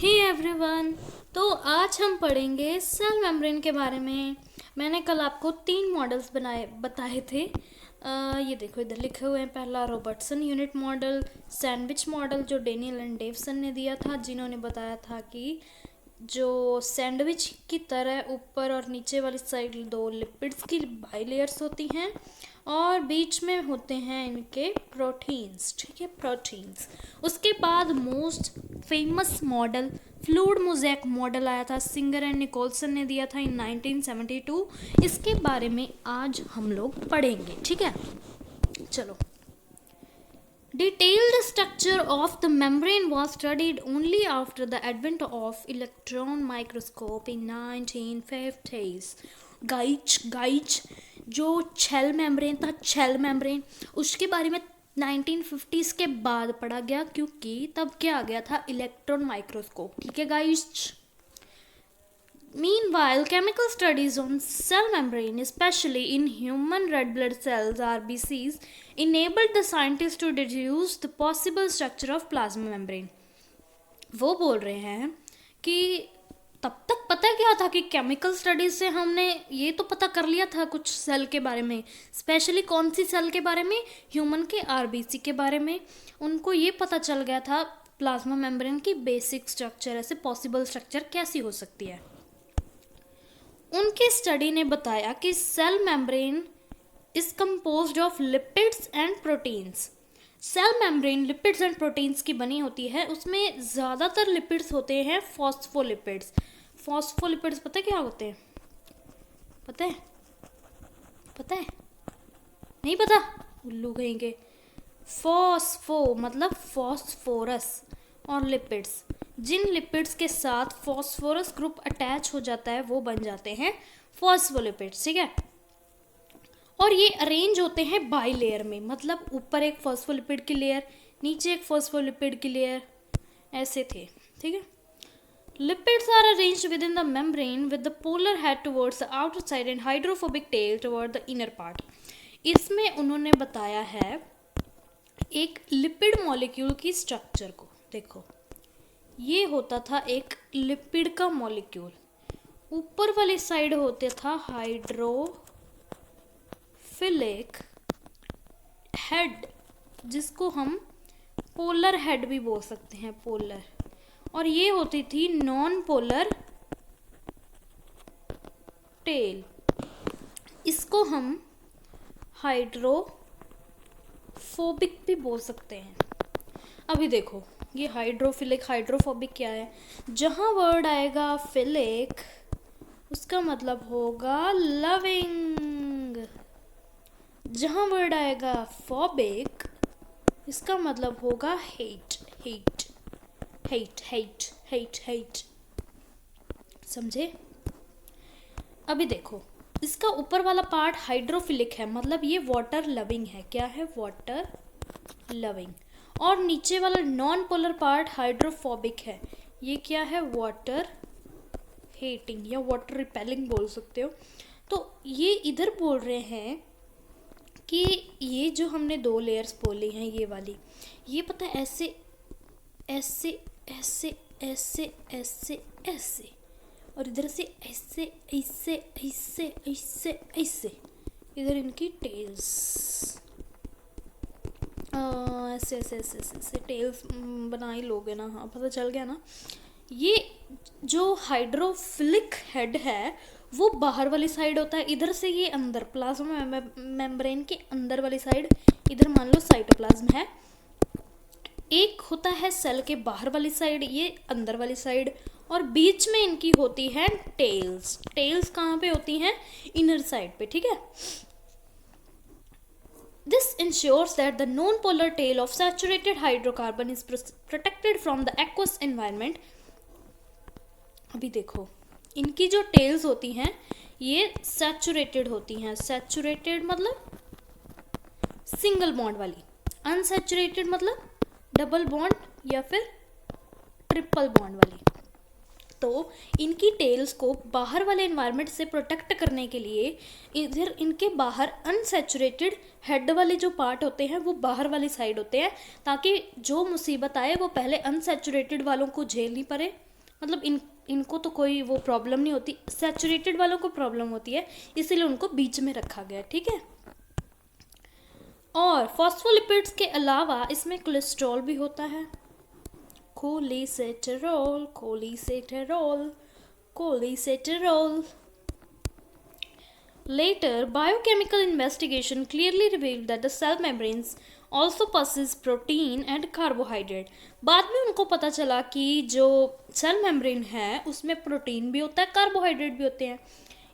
Hey everyone. तो आज हम पढ़ेंगे सेल मेम्ब्रेन के बारे में। मैंने कल आपको 3 मॉडल्स बताए थे। ये देखो इधर लिखे हुए हैं। पहला Robertson unit model, sandwich model जो डेनियल एंड डेवसन ने दिया था, जिन्होंने बताया था कि जो सैंडविच की तरह ऊपर और नीचे वाली साइड 2 लिपिड्स की बाइलेयर्स होती हैं और बीच में होते हैं इनके प्रोटीन्स। ठीक है, प्रोटीन्स। उसके बाद most famous model fluid mosaic model आया था, सिंगर एंड निकोलसन ने दिया था इन 1972। इसके बारे में आज हम लोग पढ़ेंगे। ठीक है, चलो। Detailed structure of the membrane was studied only after the advent of electron microscope in 1950s. गाइच जो शेल मेम्ब्रेन था, शेल मेम्ब्रेन, उसके बारे में 1950s के बाद पढ़ा गया, क्योंकि तब क्या आ गया था, इलेक्ट्रॉन माइक्रोस्कोप। ठीक है guys. Meanwhile, chemical studies on cell membrane, especially in human red blood cells (RBCs), enabled the scientists to deduce the possible structure of plasma membrane. वो बोल रहे हैं कि तब तक पता क्या था कि केमिकल स्टडीज से हमने ये तो पता कर लिया था कुछ सेल के बारे में, स्पेशली कौन सी सेल के बारे में, ह्यूमन के आरबीसी के बारे में। उनको ये पता चल गया था प्लाज्मा मेम्ब्रेन की बेसिक स्ट्रक्चर, ऐसे पॉसिबल स्ट्रक्चर कैसी हो सकती है। उनकी स्टडी ने बताया कि cell membrane is composed of lipids and proteins. Cell membrane lipids and proteins की बनी होती है। उसमें ज़्यादातर लिपिड्स होते हैं फॉस्फोलिपिड्स। फॉस्फोलिपिड्स पता है क्या होते हैं? पता है? पता है? नहीं पता? उल्लू कहेंगे। फॉस्फो मतलब फॉस्फोरस और लिपिड्स, जिन लिपिड्स के साथ फॉस्फोरस ग्रुप अटैच हो जाता है वो बन जाते हैं फॉस्फोलिपिड्स। ठीक है, और ये अरेंज होते हैं बाई लेयर में, मतलब ऊपर एक फॉस्फोलिपिड की लेयर, नीचे एक फॉस्फोलिपिड की लेयर, ऐसे थे। ठीक है, lipids are arranged within the membrane with the polar head towards the outer side and hydrophobic tail toward the inner part. इसमें उन्होंने बताया है एक लिपिड मॉलिक्यूल की स्ट्रक्चर को। देखो, ये होता था एक लिपिड का मॉलिक्यूल, ऊपर वाली साइड होते था हाइड्रोफिलिक हेड, जिसको हम पोलर हेड भी बोल सकते हैं, पोलर, और ये होती थी नॉन पोलर टेल, इसको हम हाइड्रोफोबिक भी बोल सकते हैं। अभी देखो, ये हाइड्रोफिलिक हाइड्रोफोबिक क्या है? जहाँ वर्ड आएगा फिलिक उसका मतलब होगा लविंग, जहाँ वर्ड आएगा फोबिक इसका मतलब होगा hate. Hate hate hate hate hate, समझे? अभी देखो, इसका ऊपर वाला पार्ट हाइड्रोफिलिक है, मतलब ये वाटर लविंग है। क्या है? Water loving. और नीचे वाला नॉन पोलर पार्ट हाइड्रोफोबिक है। ये क्या है? वाटर हेटिंग या वाटर रिपेलिंग बोल सकते हो। तो ये इधर बोल रहे हैं कि ये जो हमने 2 लेयर्स बोली हैं, ये वाली, ये पता है ऐसे ऐसे ऐसे ऐसे ऐसे ऐसे, और इधर से ऐसे ऐसे ऐसे ऐसे ऐसे, इधर इनकी टेल्स ऐसे ऐसे ऐसे ऐसे टेल्स बना ही लोगे ना। हाँ, पता चल गया ना। ये जो हाइड्रोफिलिक हेड है वो बाहर वाली साइड होता है, इधर से ये अंदर प्लाज्मा मेम्ब्रेन के अंदर वाली साइड, इधर मान लो साइटोप्लाज्म है। एक होता है सेल के बाहर वाली साइड, ये अंदर वाली साइड, और बीच में इनकी होती है टेल्स। टेल्स कहाँ पे होती हैं? इनर साइड पे। ठीक है, this ensures that the non-polar tail of saturated hydrocarbon is protected from the aqueous environment. अभी देखो, इनकी जो टेल्स होती हैं ये सैचुरेटेड होती हैं। सैचुरेटेड मतलब सिंगल बॉन्ड वाली, अनसैचुरेटेड मतलब डबल बॉन्ड या फिर ट्रिपल बॉन्ड वाली। तो इनकी टेल्स को बाहर वाले एनवायरनमेंट से प्रोटेक्ट करने के लिए इधर इनके बाहर अनसैचुरेटेड हेड वाले जो पार्ट होते हैं वो बाहर वाली साइड होते हैं, ताकि जो मुसीबत आए वो पहले अनसैचुरेटेड वालों को झेलनी पड़े मतलब इनको तो कोई वो प्रॉब्लम नहीं होती, सैचुरेटेड वालों को प्रॉब्लम होती है, इसीलिए उनको बीच में रखा गया, ठीक है। और फॉस्फोलिपिड्स के अलावा इसमें कोलेस्ट्रॉल भी होता है, कोलेसेटेरोल, कोलेसेटेरोल, कोलेसेटेरोल। Later, biochemical investigation clearly revealed that the cell membranes also possess protein and carbohydrate. बाद में उनको पता चला कि जो सेल मेम्ब्रेन है उसमें प्रोटीन भी होता है, कार्बोहाइड्रेट भी होते हैं।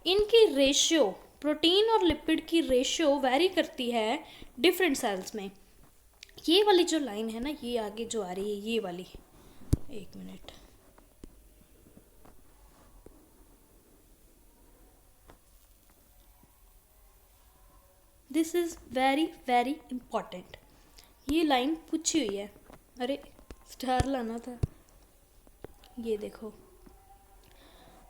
इनकी रेशियो, प्रोटीन और लिपिड की रेशियो वेरी करती है डिफरेंट सेल्स में। ये वाली जो लाइन है ना, ये आगे जो आ रही है ये वाली, एक minute, this is very very important. ये लाइन पूछी हुई है, अरे स्टार लाना था। ये देखो,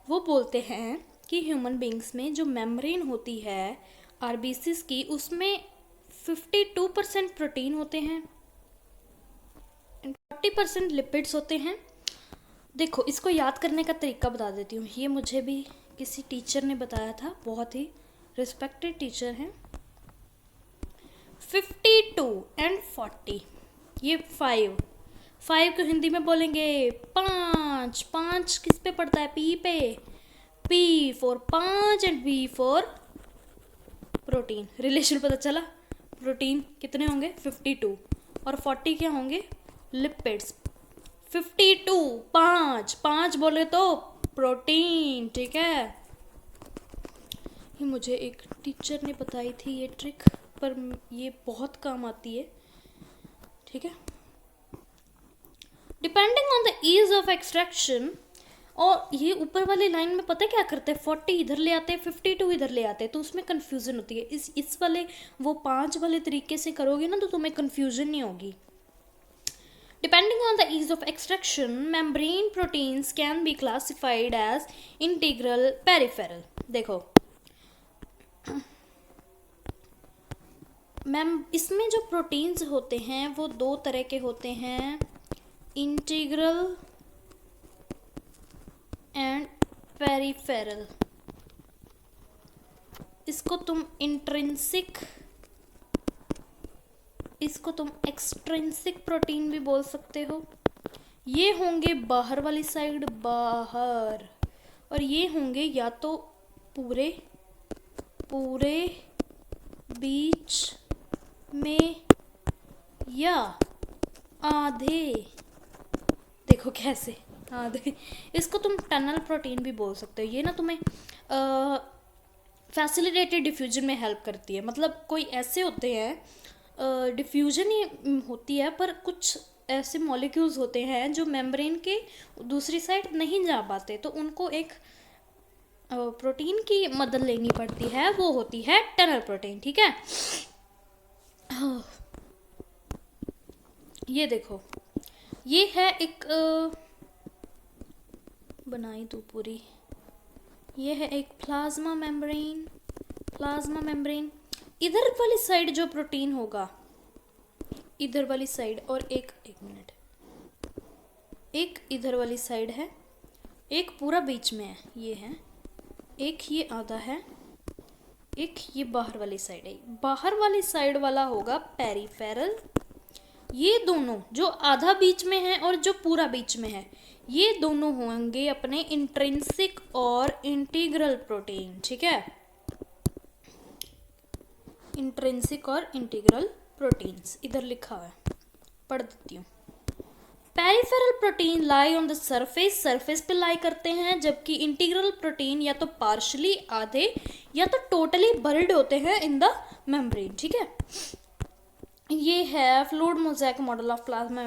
वो बोलते हैं कि ह्यूमन बींग्स में जो मेम्ब्रेन होती है आरबीसीज की, उसमें 52% प्रोटीन होते हैं, 40% लिपिड्स होते हैं। देखो, इसको याद करने का तरीका बता देती हूँ। ये मुझे भी किसी टीचर ने बताया था, बहुत ही रिस्पेक्टेड टीचर हैं। 52 एंड 40, ये 5 को हिंदी में बोलेंगे 5। 5 किस पे पड़ता है? पी पे। P for 5 and B for protein. Relation पता चला? प्रोटीन कितने होंगे? 52, और 40 क्या होंगे? लिपिड्स। 52 5 बोले तो प्रोटीन, ठीक है। ये मुझे एक टीचर ने बताई थी ये ट्रिक, पर ये बहुत काम आती है, ठीक है। Depending on the ease of extraction, और ये ऊपर वाली लाइन में पता है क्या करते हैं? 40 इधर ले आते हैं, 52 इधर ले आते हैं, तो उसमें कन्फ्यूजन होती है। इस वाले वो 5 वाले तरीके से करोगे ना तो तुम्हें कन्फ्यूजन नहीं होगी। Depending on the ease of extraction, membrane proteins can be classified as integral, peripheral. देखो मैम, इसमें जो प्रोटीन्स होते हैं वो 2 तरह के होते हैं, इंटीग्रल एंड पेरिफेरल। इसको तुम इंट्रिंसिक, इसको तुम एक्सट्रिंसिक प्रोटीन भी बोल सकते हो। ये होंगे बाहर वाली साइड, बाहर, और ये होंगे या तो पूरे बीच में या आधे। देखो कैसे आधे। इसको तुम टनल प्रोटीन भी बोल सकते हो। ये ना तुम्हें फैसिलिटेटेड डिफ्यूजन में हेल्प करती है। मतलब कोई ऐसे होते हैं, डिफ्यूजन ही होती है, पर कुछ ऐसे मॉलिक्यूल्स होते हैं जो मेम्ब्रेन के दूसरी साइड नहीं जा पाते, तो उनको एक प्रोटीन की मदद लेनी पड़ती है, वो होती है टनल प्रोटीन, ठीक है। ये देखो, ये है एक बनाई तो पूरी, ये है एक प्लाज्मा मेम्ब्रेन। प्लाज्मा मेम्ब्रेन, इधर वाली साइड जो प्रोटीन होगा, इधर वाली साइड, और एक मिनट, एक इधर वाली साइड है, एक पूरा बीच में है, ये है, एक ये आधा है, एक ये बाहर वाली साइड है। बाहर वाली साइड वाला होगा पेरिफेरल। ये दोनों जो आधा बीच में है और जो पूरा बीच में है, ये दोनों होंगे अपने इंट्रिंसिक और इंटीग्रल प्रोटीन, ठीक है। इंट्रिंसिक और इंटीग्रल प्रोटीन्स इधर लिखा हुआ है, पढ़ देती हूँ। Peripheral protein lie on the surface पे लाई करते हैं, जबकि इंटीग्रल प्रोटीन या तो पार्शली, आधे, या तो टोटली बरिड होते हैं इन द मेम्ब्रेन, ठीक है। ये है fluid mosaic model of plasma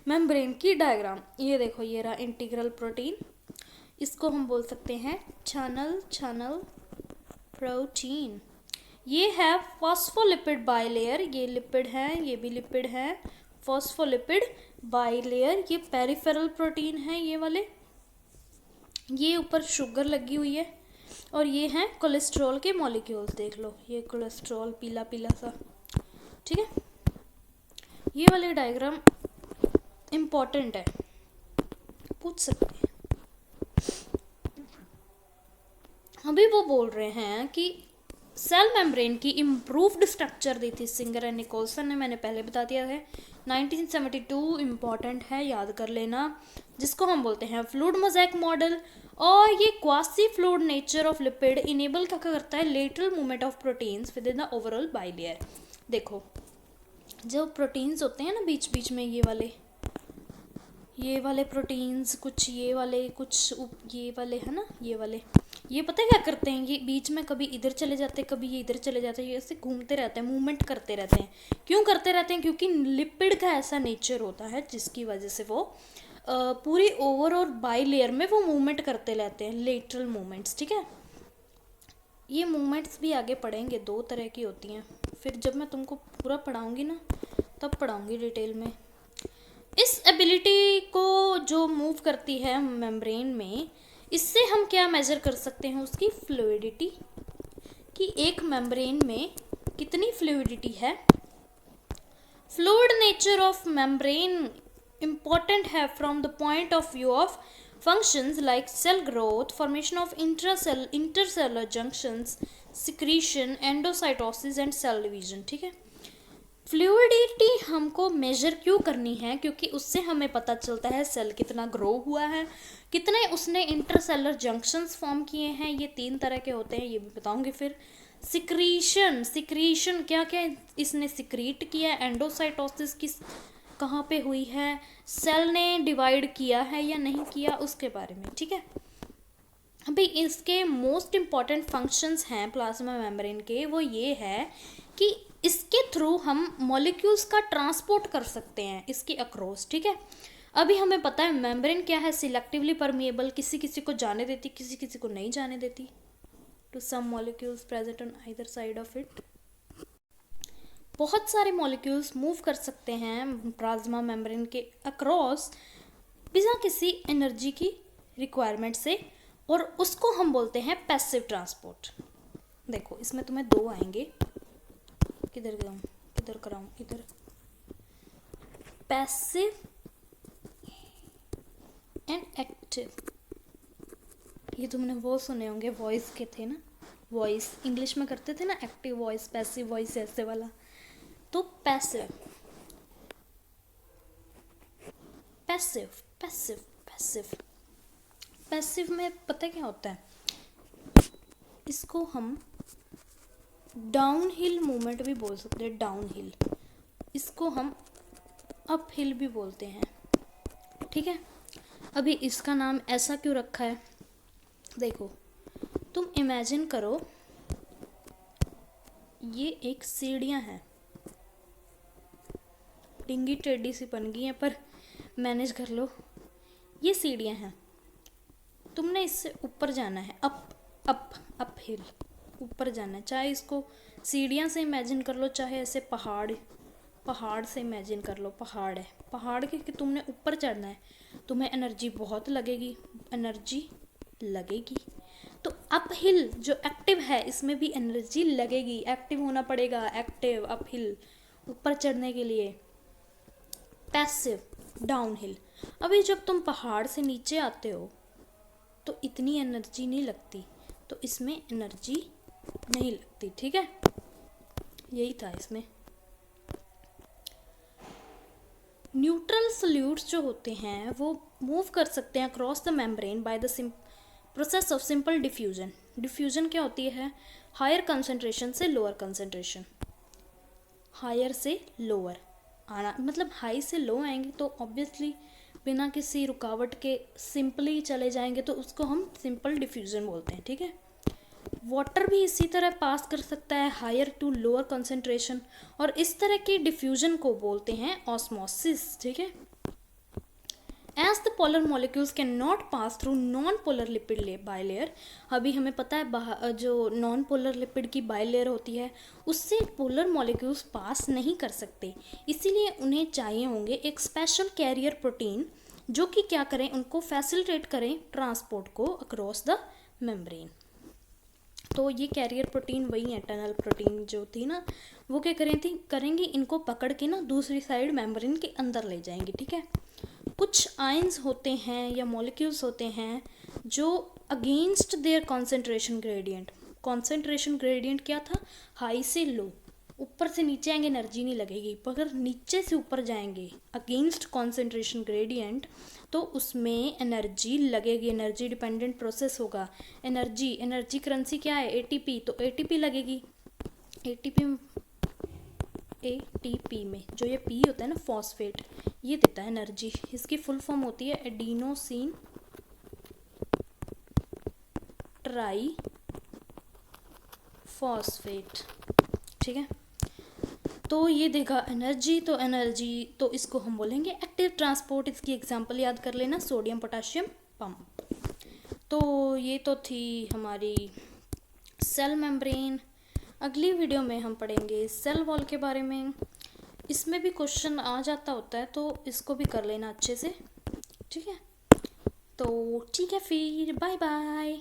membrane की डायग्राम। ये देखो, ये रहा इंटीग्रल प्रोटीन, इसको हम बोल सकते हैं चैनल प्रोटीन। ये है फॉस्फोलिपिड बाइलेयर, ये लिपिड है, ये भी लिपिड है, फॉस्फोलिपिड बाइलेयर। ये पेरिफेरल प्रोटीन है, ये वाले, ये ऊपर शुगर लगी हुई है, और ये हैं कोलेस्ट्रॉल के मॉलिक्यूल्स। देख लो, ये कोलेस्ट्रॉल पीला पीला सा, ठीक है। ये वाले डायग्राम इम्पॉर्टेंट है, पूछ सकते हैं। अभी वो बोल रहे हैं कि सेल मेम्ब्रेन की इम्प्रूव्ड स्ट्रक्चर दी थी सिंगर एंड निकोलसन ने, मैंने पहले बता दिया है। 1972 इम्पॉर्टेंट है, याद कर लेना, जिसको हम बोलते हैं फ्लूइड मोज़ेक मॉडल। और ये quasi fluid nature of lipid enable क्या करता है, lateral movement of proteins with in the overall bilayer. देखो जो प्रोटीन्स होते हैं ना बीच बीच में, ये वाले प्रोटीन्स, कुछ ये वाले, कुछ ये वाले है ना, ये वाले, ये पता है क्या करते हैं, ये बीच में कभी इधर चले जाते हैं, कभी ये इधर चले जाते हैं, ये ऐसे घूमते रहते हैं, मूवमेंट करते रहते हैं। क्यों करते रहते हैं, क्योंकि लिपिड का ऐसा नेचर होता है जिसकी वजह से वो पूरी ओवर और बाई लेयर में वो मूवमेंट करते रहते हैं, लेटरल मूवमेंट्स। ठीक है, ये मूवमेंट्स भी आगे पढ़ेंगे, 2 तरह की होती हैं, फिर जब मैं तुमको पूरा पढ़ाऊँगी ना तब पढ़ाऊँगी डिटेल में। इस एबिलिटी को जो मूव करती है मेम्ब्रेन में, इससे हम क्या मेजर कर सकते हैं, उसकी फ्लूइडिटी, कि एक मेम्ब्रेन में कितनी फ्लूइडिटी है। Fluid nature of membrane important है from the point of view of functions like cell growth, formation of intercellular junctions, secretion, endocytosis and cell division। ठीक है, फ्लूइडिटी हमको मेजर क्यों करनी है, क्योंकि उससे हमें पता चलता है सेल कितना ग्रो हुआ है, कितने उसने इंटरसेलर जंक्शंस फॉर्म किए हैं, ये 3 तरह के होते हैं, ये भी बताऊंगी। फिर सिक्रीशन क्या क्या इसने सिक्रीट किया, एंडोसाइटोसिस किस कहाँ पे हुई है, सेल ने डिवाइड किया है या नहीं किया, उसके बारे में। ठीक है, अभी इसके मोस्ट इम्पॉर्टेंट फंक्शंस हैं प्लाज्मा मेम्ब्रेन के, वो ये है कि इसके थ्रू हम मॉलिक्यूल्स का ट्रांसपोर्ट कर सकते हैं इसके अक्रॉस। ठीक है, अभी हमें पता है मेम्ब्रेन क्या है, सिलेक्टिवली परमिएबल, किसी किसी को जाने देती, किसी किसी को नहीं जाने देती, to some molecules present on either side of it. बहुत सारे मॉलिक्यूल्स मूव कर सकते हैं प्लाज्मा मेम्ब्रेन के अक्रॉस बिना किसी एनर्जी की रिक्वायरमेंट से, और उसको हम बोलते हैं पैसिव ट्रांसपोर्ट। देखो इसमें तुम्हें 2 आएंगे, किधर जाऊँ, किधर कराऊँ, इधर, पैसिव एंड एक्टिव। ये तुमने वो सुने होंगे, वॉइस के थे ना, वॉइस इंग्लिश में करते थे ना, एक्टिव वॉइस, पैसिव वॉइस, ऐसे वाला। तो passive passive passive passive passive में पता क्या होता है, इसको हम डाउन हिल मूवमेंट भी बोल सकते हैं, डाउन हिल, इसको हम अप हिल भी बोलते हैं। ठीक है, अभी इसका नाम ऐसा क्यों रखा है, देखो तुम इमेजिन करो, ये एक सीढ़ियाँ हैं, डिंगी टेढ़ी सी बन गई हैं पर मैनेज कर लो, ये सीढ़ियाँ हैं, तुमने इससे ऊपर जाना है, अप हिल, ऊपर जाना है, चाहे इसको सीढ़ियाँ से इमेजिन कर लो, चाहे ऐसे पहाड़ से इमेजिन कर लो, पहाड़ है, पहाड़ के कि तुमने ऊपर चढ़ना है, तुम्हें एनर्जी बहुत लगेगी, तो अप हिल जो एक्टिव है इसमें भी एनर्जी लगेगी, एक्टिव होना पड़ेगा, एक्टिव अप हिल ऊपर चढ़ने के लिए। पैसिव डाउन हिल, अभी जब तुम पहाड़ से नीचे आते हो तो इतनी एनर्जी नहीं लगती, तो इसमें एनर्जी नहीं लगती। ठीक है, यही था इसमें। न्यूट्रल सॉल्यूट्स जो होते हैं वो मूव कर सकते हैं across the membrane by the process of simple diffusion. Diffusion क्या होती है, हायर कंसंट्रेशन से लोअर कंसंट्रेशन, हायर से लोअर आना, मतलब हाई से लो आएंगे तो ऑब्वियसली बिना किसी रुकावट के सिंपली चले जाएंगे, तो उसको हम सिंपल डिफ्यूजन बोलते हैं। ठीक है, वाटर भी इसी तरह पास कर सकता है हायर टू लोअर कंसंट्रेशन, और इस तरह के डिफ्यूजन को बोलते हैं ऑस्मोसिस। ठीक है, as the polar molecules can not pass through non polar lipid bilayer, अभी हमें पता है जो नॉन पोलर लिपिड की बाइलेयर होती है उससे पोलर मॉलिक्यूल्स पास नहीं कर सकते, इसीलिए उन्हें चाहिए होंगे एक स्पेशल कैरियर प्रोटीन जो कि क्या करें, उनको फैसिलिटेट करें ट्रांसपोर्ट को अक्रॉस द मेम्ब्रेन। तो ये कैरियर प्रोटीन वही है, टनल प्रोटीन जो थी ना, वो क्या करेंगी, इनको पकड़ के ना दूसरी साइड मेम्ब्रेन के अंदर ले जाएंगी। ठीक है, कुछ आयंस होते हैं या मॉलिक्यूल्स होते हैं जो against their concentration gradient, concentration gradient क्या था, हाई से लो, ऊपर से नीचे आएंगे एनर्जी नहीं लगेगी, पर अगर नीचे से ऊपर जाएंगे अगेंस्ट कॉन्सेंट्रेशन ग्रेडियंट तो उसमें एनर्जी लगेगी, एनर्जी डिपेंडेंट प्रोसेस होगा। एनर्जी करेंसी क्या है, एटीपी, तो एटीपी लगेगी। एटीपी में जो ये पी होता है ना, फॉस्फेट, ये देता है एनर्जी। इसकी फुल फॉर्म होती है एडिनोसिन ट्राई फॉस्फेट, ठीक है। तो ये देगा एनर्जी, तो इसको हम बोलेंगे एक्टिव ट्रांसपोर्ट। इसकी एग्जांपल याद कर लेना, सोडियम पोटाशियम पंप। तो ये तो थी हमारी सेल मेम्ब्रेन। अगली वीडियो में हम पढ़ेंगे सेल वॉल के बारे में। इसमें भी क्वेश्चन आ जाता होता है, तो इसको भी कर लेना अच्छे से, ठीक है। तो ठीक है, फिर बाय बाय।